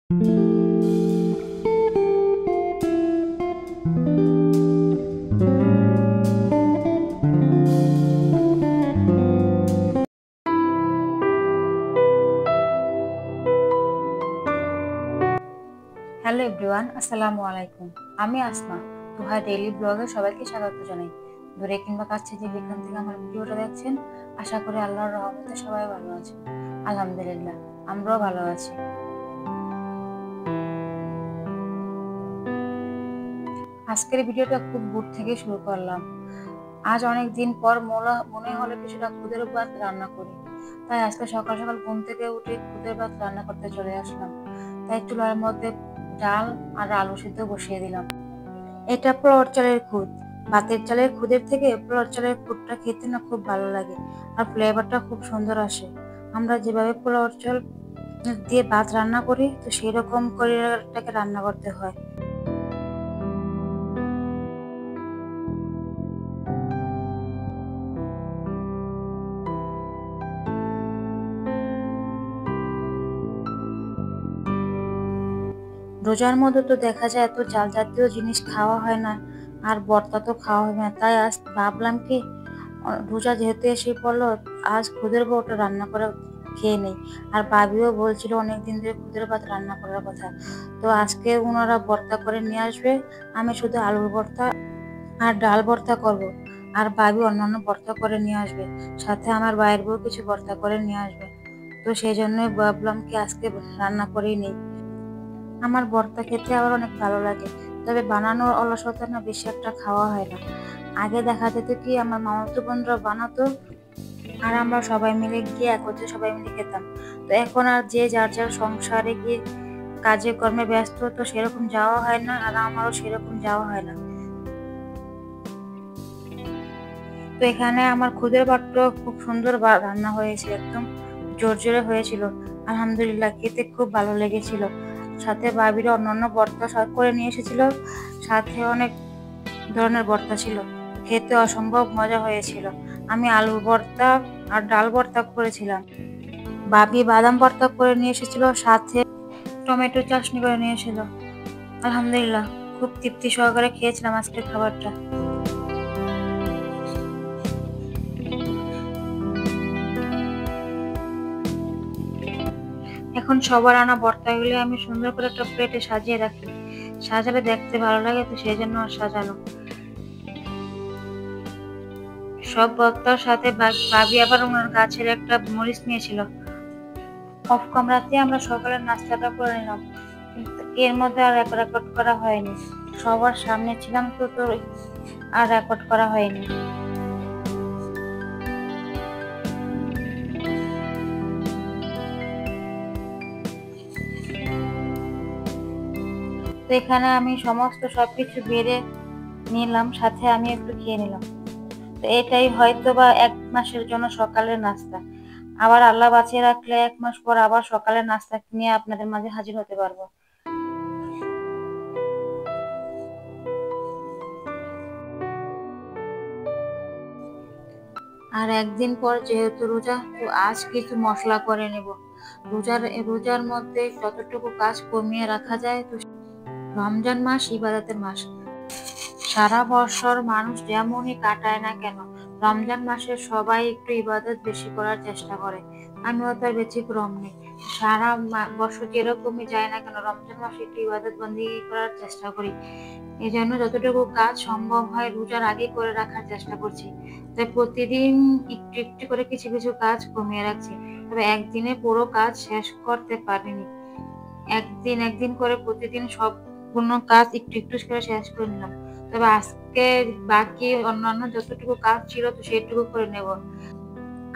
Hello everyone, আসসালামু আলাইকুম। আমি আসমা, তুহা ডেইলি ব্লগে সবাইকে স্বাগত জানাই। দূরে কিংবা কাছে যে যেখান থেকে আমার ভিডিওটা দেখছেন, আশা করি আল্লাহর রহমতে সবাই ভালো আছেন। আলহামদুলিল্লাহ, আমরাও ভালো আছি। আজকের ভিডিওটা খুব ভোর থেকে শুরু করলাম। আজ অনেক দিন পর মনে হলো কিছুটা খুদের ভাত রান্না করি, তাই আজকে সকাল সকাল ঘুম থেকে উঠে খুদের ভাত রান্না করতে চলে আসলাম। তাই চুলার মধ্যে ডাল আর আলু সিদ্ধ বসিয়ে দিলাম। এটা পোলাওর চালের খুদ। ভাতের চালের খুদের থেকে পোলাওর চালের খুদটা খেতে না খুব ভালো লাগে, আর ফ্লেভারটা খুব সুন্দর আসে। আমরা যেভাবে পোলাওর চাল দিয়ে ভাত রান্না করি, তো সেই রকম করে এটাকে রান্না করতে হয়। রোজার মধ্যে তো দেখা যায় এত চাল জাতীয় জিনিস খাওয়া হয় না, আর ভর্তা তো খাওয়া হয় না। তাই আজ ভাবলাম কি, রোজা যেহেতু এসে পড়লো, আজ খুদের বউটা রান্না করে খেয়ে নেই। আর ভাবিও বলছিল অনেকদিন ধরে খুদের ভাত রান্না করার কথা, তো আজকে ওনারা ভর্তা করে নিয়ে আসবে। আমি শুধু আলুর ভর্তা আর ডাল ভর্তা করব, আর ভাবি অন্যান্য ভর্তা করে নিয়ে আসবে। সাথে আমার ভাইয়ের বউ কিছু ভর্তা করে নিয়ে আসবে। তো সেই জন্যই ভাবলাম কি আজকে রান্না করেই নেই। আমার ভর্তা খেতে আবার অনেক ভালো লাগে, তবে বানানোর অলসতা না বেশি একটা খাওয়া হয় না। আগে দেখা যেত কি আমার মামাতো বোনরা বানাতো, আর আমরা সবাই মিলে গিয়ে একত্রে সবাই মিলে খেতাম। তো এখন আর যে যার যার সংসারে গিয়ে কাজে কর্মে ব্যস্ত, তো সেরকম যাওয়া হয় না, আর আমারও সেরকম যাওয়া হয় না। তো এখানে আমার খুদের ভাতটা খুব সুন্দর রান্না হয়েছিল, একদম জোরজোরে হয়েছিল। আলহামদুলিল্লাহ, খেতে খুব ভালো লেগেছিল। সাথে ভাবিরা অন্যান্য ভর্তা করে নিয়ে এসেছিল, সাথে অনেক ধরনের ভর্তা ছিল। খেতে অসম্ভব মজা হয়েছিল। আমি আলুর ভর্তা আর ডাল ভর্তা করেছিলাম, ভাবি বাদাম ভর্তা করে নিয়ে এসেছিল, সাথে টমেটো চাটনি করে নিয়ে এসেছিল। আলহামদুলিল্লাহ, খুব তৃপ্তি সহকারে খেয়েছিলাম আজকের খাবারটা। এখন সবার আনা ভর্তাগুলি আমি সুন্দর করে একটা প্লেটে সাজিয়ে রাখি। সাজালে দেখতে ভালো লাগে, তো সেই জন্য সাজানো। সব ভর্তার সাথে ভাবি আবার ওনার গাছের একটা মরিচ নিয়েছিল। অফ ক্যামেরাতে আমরা সকালের নাস্তাটা করে নিলাম, কিন্তু এর মধ্যে আর রেকর্ড করা হয়নি। সবার সামনে ছিলাম তো আর রেকর্ড করা হয়নি। তো এখানে আমি সমস্ত সবকিছু বেড়ে নিলাম, সাথে আমি একটু খেয়ে নিলাম। তো এটাই হয়তো বা 1 মাসের জন্য সকালের নাস্তা। আবার আল্লাহ বাঁচিয়ে রাখলে 1 মাস পর আবার সকালের নাস্তা নিয়ে আপনাদের মাঝে হাজির হতে পারবো। আর একদিন পর যেহেতু রোজা, তো আজ কিছু মশলা করে নেব। রোজার মধ্যে যতটুকু কাজ কমিয়ে রাখা যায়, তো রমজান মাস ইবাদতের মাস। সারা বছর মানুষ যেমনই কাটায় না কেন, রমজান মাসে সবাই একটু ইবাদত বেশি করার চেষ্টা করে। আমিও তার ব্যতিক্রম নেই। সারা বছর যেরকমই যায় না কেন, রমজান মাসে একটু ইবাদত বন্দেগী করার চেষ্টা করি। এই জন্য যতটুকু কাজ সম্ভব হয় রোজার আগে করে রাখার চেষ্টা করছি। তাই প্রতিদিন একটু একটু করে কিছু কিছু কাজ কমিয়ে রাখছি, তবে একদিনে পুরো কাজ শেষ করতে পারিনি। একদিন করে প্রতিদিন সম্পূর্ণ কাজ একটু একটু করে শেষ করে নিলাম। তবে আজকে বাকি অন্যান্য যতটুকু কাজ ছিল, তো সেটুকু করে নেব।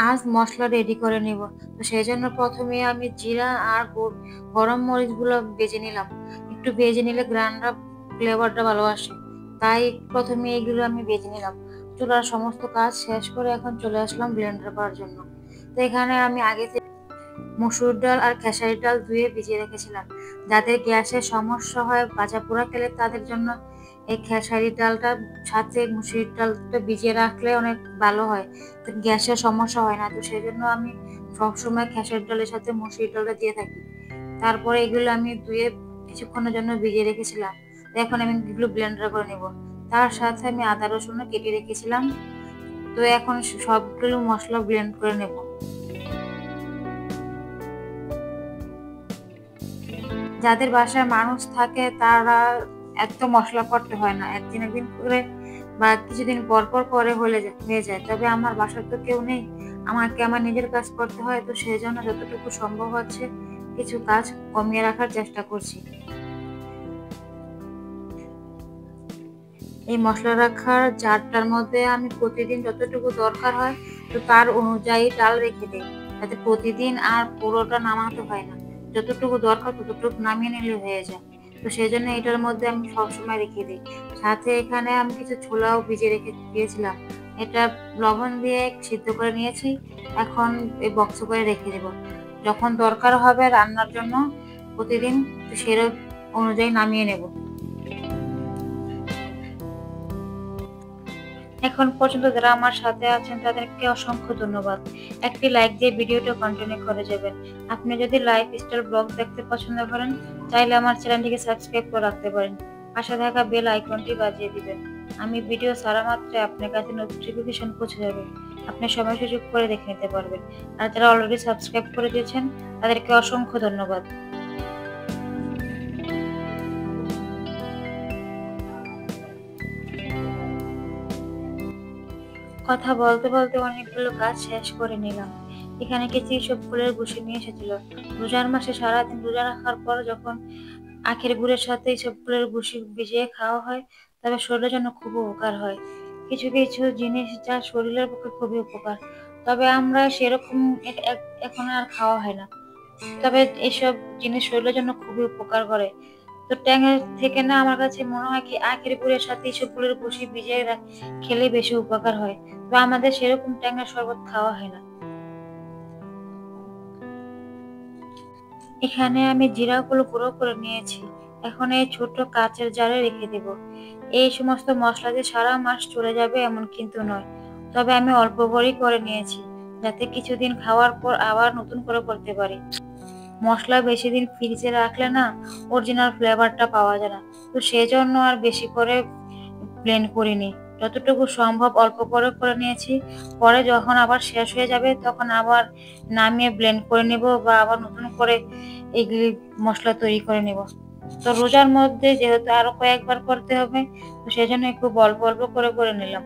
আজ মশলা রেডি করে নিব। তো সেই জন্য প্রথমে আমি জিরা আর গরম মরিচ গুলো ভেজে নিলাম। একটু ভেজে নিলে ফ্লেভারটা ভালো আসে, তাই প্রথমে এগুলো আমি ভেজে নিলাম। চুলার সমস্ত কাজ শেষ করে এখন চলে আসলাম ব্লেন্ডার করার জন্য। তো এখানে আমি আগে থেকে মসুর ডাল আর খেসারি ডাল ধুয়ে ভিজিয়ে রেখেছিলাম। যাদের গ্যাসের সমস্যা হয়, ভাজা পোড়া খেলে, তাদের জন্য এই খেসারি ডালটা সাথে মুসুরির ডালটা ভিজিয়ে রাখলে অনেক ভালো হয়, তো গ্যাসের সমস্যা হয় না। তো সেই জন্য আমি সবসময় খেসারি ডালের সাথে মুসুরির ডালটা দিয়ে থাকি। তারপরে এগুলো আমি ধুয়ে কিছুক্ষণের জন্য ভিজিয়ে রেখেছিলাম। এখন আমি এগুলো ব্লেন্ডার করে নেব। তার সাথে আমি আদা রসুনও কেটে রেখেছিলাম। তো এখন সবগুলো মশলা ব্লেন্ড করে নেব। যাদের বাসায় মানুষ থাকে তারা এত মশলা করতে হয় না, একদিন একদিন করে বা কিছুদিন পর পর করে হয়ে যায়। তবে আমার বাসায় তো কেউ নেই, আমাকে আমার নিজের কাজ করতে হয়। তো সেই জন্য যতটুকু সম্ভব হচ্ছে কিছু কাজ কমিয়ে রাখার চেষ্টা করছি। এই মশলা রাখার জারটার মধ্যে আমি প্রতিদিন যতটুকু দরকার হয় তো তার অনুযায়ী ডাল রেখে দিই, যাতে প্রতিদিন আর পুরোটা নামাতে হয় না। যতটুকু দরকার ততটুকু নামিয়ে নিলে হয়ে যায়। তো সেই জন্য এটার মধ্যে আমি সবসময় রেখে দিই। সাথে এখানে আমি কিছু ছোলাও ভিজে রেখে দিয়েছিলাম, এটা লবণ দিয়ে সিদ্ধ করে নিয়েছি। এখন এই বক্স করে রেখে দেব, যখন দরকার হবে রান্নার জন্য প্রতিদিন সেরকম অনুযায়ী নামিয়ে নেব। এখন পর্যন্ত যারা আমার সাথে আছেন তাদেরকে অসংখ্য ধন্যবাদ। একটি লাইক দিয়ে ভিডিওটা কন্টিনিউ করে যাবেন। আপনি যদি লাইফস্টাইল ব্লগ দেখতে পছন্দ করেন চাইলে আমার চ্যানেলটিকে সাবস্ক্রাইব করে রাখতে পারেন। পাশে থাকা বেল আইকনটি বাজিয়ে দিবেন। আমি ভিডিও ছাড়া মাত্রই আপনার কাছে নোটিফিকেশন পৌঁছে যাবে। আপনি সময় সুযোগ করে দেখে নিতে পারবেন। আর যারা অলরেডি সাবস্ক্রাইব করে দিয়েছেন তাদেরকে অসংখ্য ধন্যবাদ। কথা বলতে বলতে অনেকগুলো কাজ শেষ করে নিলাম। এখানে কিছু সব ফুলের গুছি নিয়ে এসেছিল। রোজার মাসে সারাদিন রোজা রাখার পর যখন আখের গুড়ের সাথে এইসব ফুলের গুছি ভিজিয়ে খাওয়া হয় তবে শরীরের জন্য খুব উপকার হয়। কিছু কিছু জিনিস যা শরীরের পক্ষে খুবই উপকার, তবে আমরা সেরকম এখন আর খাওয়া হয় না। তবে এইসব জিনিস শরীরের জন্য খুবই উপকার করে। তো ট্যাঙের থেকে না আমার কাছে মনে হয় কি আখের গুড়ের সাথে এইসব ফুলের গুছি ভিজিয়ে খেলে বেশি উপকার হয়। তো আমাদের সেরকম ট্যাঙের শরবত খাওয়া হয় না। এখানে আমি জিরাগুলো গুঁড়ো করে নিয়েছি। এখন এই ছোট কাচের জারে রেখে দেব। এই সমস্ত মশলা দিয়ে সারা মাস চলে যাবে এমন কিন্তু নয়, তবে আমি অল্প করেই করে নিয়েছি যাতে কিছুদিন খাওয়ার পর আবার নতুন করে করতে পারি। মশলা বেশি দিন ফ্রিজে রাখলে না অরিজিনাল ফ্লেভারটা পাওয়া যায় না। তো সেই জন্য আর বেশি করে ব্লেন্ড করিনি, যতটুকু সম্ভব অল্প করে করে নিয়েছি। পরে যখন আবার শেষ হয়ে যাবে তখন আবার নামিয়ে ব্লেন্ড করে নেব বা আবার নতুন করে এগুলি মশলা তৈরি করে নেব। তো রোজার মধ্যে যেহেতু আরো কয়েকবার করতে হবে তো সেই জন্য একটু অল্প অল্প করে করে নিলাম।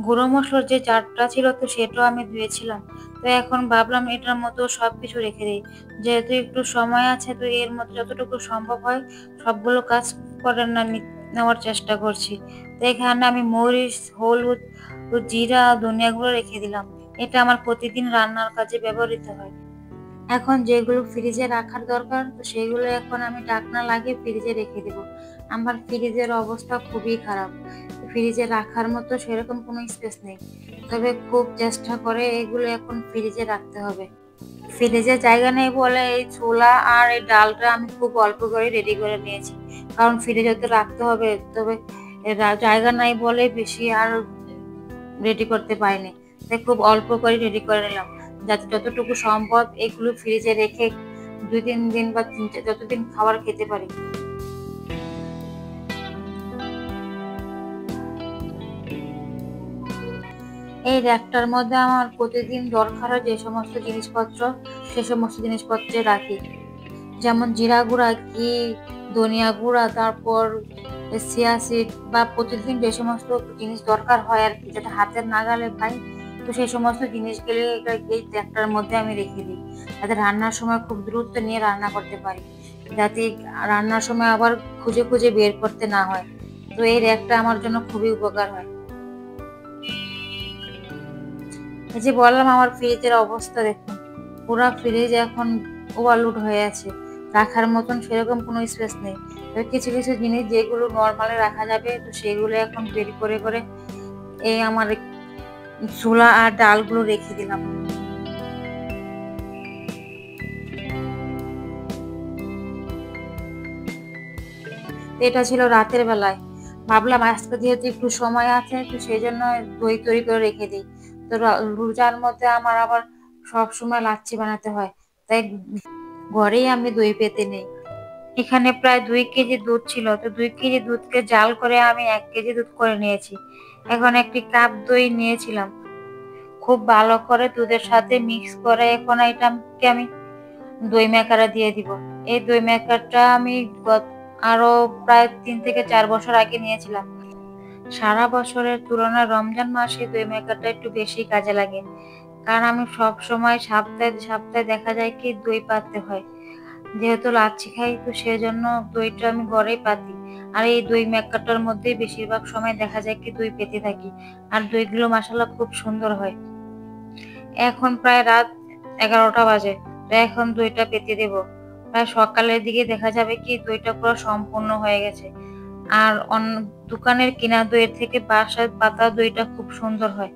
গুঁড়ো মশলার যে জারটা ছিল তো সেটাও আমি ধুয়েছিলাম। তো এখন ভাবলাম এটার মতো সবকিছু রেখে দিই, যেহেতু একটু সময় আছে তো এর মধ্যে যতটুকু সম্ভব হয় সবগুলো কাজ করে নেওয়ার চেষ্টা করছি। তো এখানে আমি মরিচ, হলুদ, জিরা, ধনিয়া গুঁড়ো রেখে দিলাম। এটা আমার প্রতিদিন রান্নার কাজে ব্যবহৃত হয়। এখন যেগুলো ফ্রিজে রাখার দরকার তো সেগুলো এখন আমি ঢাকনা লাগিয়ে ফ্রিজে রেখে দেব। আমার ফ্রিজের অবস্থা খুবই খারাপ, ফ্রিজে রাখার মতো সেরকম কোনো স্পেস নেই। তবে খুব চেষ্টা করে এগুলো এখন ফ্রিজে রাখতে হবে। ফ্রিজে জায়গা নেই বলে এই ছোলা আর এই ডালটা আমি খুব অল্প করে রেডি করে নিয়েছি, কারণ ফ্রিজে তো রাখতে হবে। তবে জায়গা নাই বলে বেশি আর রেডি করতে পারিনি, তাই খুব অল্প করে রেডি করে নিলাম যাতে যতটুকু সম্ভব এগুলো ফ্রিজে রেখে 2-3 দিন বা যতদিন খাবার খেতে পারি। এই র্যাকটার মধ্যে আমার প্রতিদিন দরকার হয় যে সমস্ত জিনিসপত্র সে সমস্ত জিনিসপত্রে রাখি, যেমন জিরা গুঁড়া, ঘি, ধনিয়া গুঁড়া, তারপর চিয়া সিড বা প্রতিদিন যে সমস্ত জিনিস দরকার হয় আর কি, যাতে হাতের নাগালে পাই। তো সেই সমস্ত জিনিসগুলি এই ট্র্যাক্টরের মধ্যে আমি রেখে দিই, যাতে রান্নার সময় খুব দ্রুত নিয়ে রান্না করতে পারি, যাতে রান্নার সময় আবার খুঁজে খুঁজে বের করতে না হয়। তো এই র্যাকটা আমার জন্য খুবই উপকার হয়। এই যে বললাম আমার ফ্রিজের অবস্থা দেখুন, পুরো ফ্রিজ এখন ওভারলোড হয়ে আছে, রাখার মতন সেরকম কোনো স্পেস নেই। তবে কিছু কিছু জিনিস যেগুলো নর্মালি রাখা যাবে তো সেগুলো এখন বের করে করে এই আমার ছোলা আর ডালগুলো রেখে দিলাম। এটা ছিল রাতের বেলায়। ভাবলাম আজকে যেহেতু একটু সময় আছে, তো সেই জন্য দই তৈরি করে রেখে দিই। তো রোজার মধ্যে আমার আবার সবসময় লাচ্ছি বানাতে হয়, তাই ঘরেই আমি দই পেতে নেই। এখানে প্রায় 2 কেজি দুধ ছিল, তো 2 কেজি দুধকে জাল করে আমি 1 কেজি দুধ করে নিয়েছি। এখন একটি কাপ দই নিয়েছিলাম, খুব ভালো করে দুধের সাথে মিক্স করে এখন এটাকে আমি দই মেকারে দিয়ে দিব। এই দই মেকারটা আমি আরো প্রায় 3 থেকে 4 বছর আগে নিয়েছিলাম। সারা বছরের তুলনায় রমজান মাসে দই মেকারটা একটু বেশি কাজে লাগে, কারণ আমি সব সময় সপ্তাহে সপ্তাহে দেখা যায় কি দই পাততে হয়। যেহেতু লাচ্ছি খাই, তো সেজন্য দইটা আমি ঘরেই পাতি। আর এই দই মেকারটার মধ্যেই বেশিরভাগ সময় দেখা যায় কি দই পেতে থাকি। আর দইগুলো মাশাআল্লাহ খুব সুন্দর হয়। এখন প্রায় রাত 11টা বাজে, তো এখন দইটা পেতে দেব। প্রায় সকালের দিকে দেখা যাবে কি দইটা পুরো সম্পূর্ণ হয়ে গেছে। আর দোকানের কিনা দইয়ের থেকে বাসায় পাতা দইটা খুব সুন্দর হয়।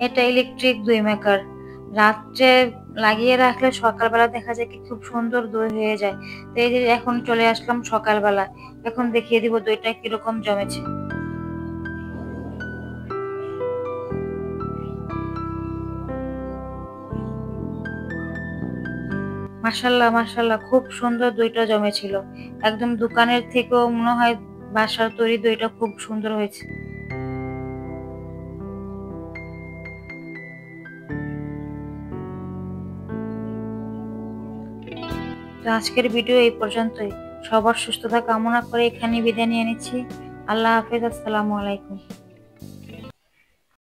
এটা ইলেকট্রিক দই মেকার। রাত্রে লাগিয়ে রাখলে সকালবেলা দেখা যায় কি খুব সুন্দর দই হয়ে যায়। তো এই যে এখন চলে আসলাম সকালবেলা, এখন দেখিয়ে দিব দইটা কিরকম জমেছে। মাশাল্লাহ মাশাল্লাহ, খুব সুন্দর দইটা জমেছিল। একদম দোকানের থেকেও মনে হয় বাসার তৈরি দইটা খুব সুন্দর হয়েছে। তো আজকের ভিডিও এই পর্যন্তই। সবার সুস্থতা কামনা করে এখানে বিদায় নিয়ে নিচ্ছি। আল্লাহ হাফেজ, আসসালামু আলাইকুম।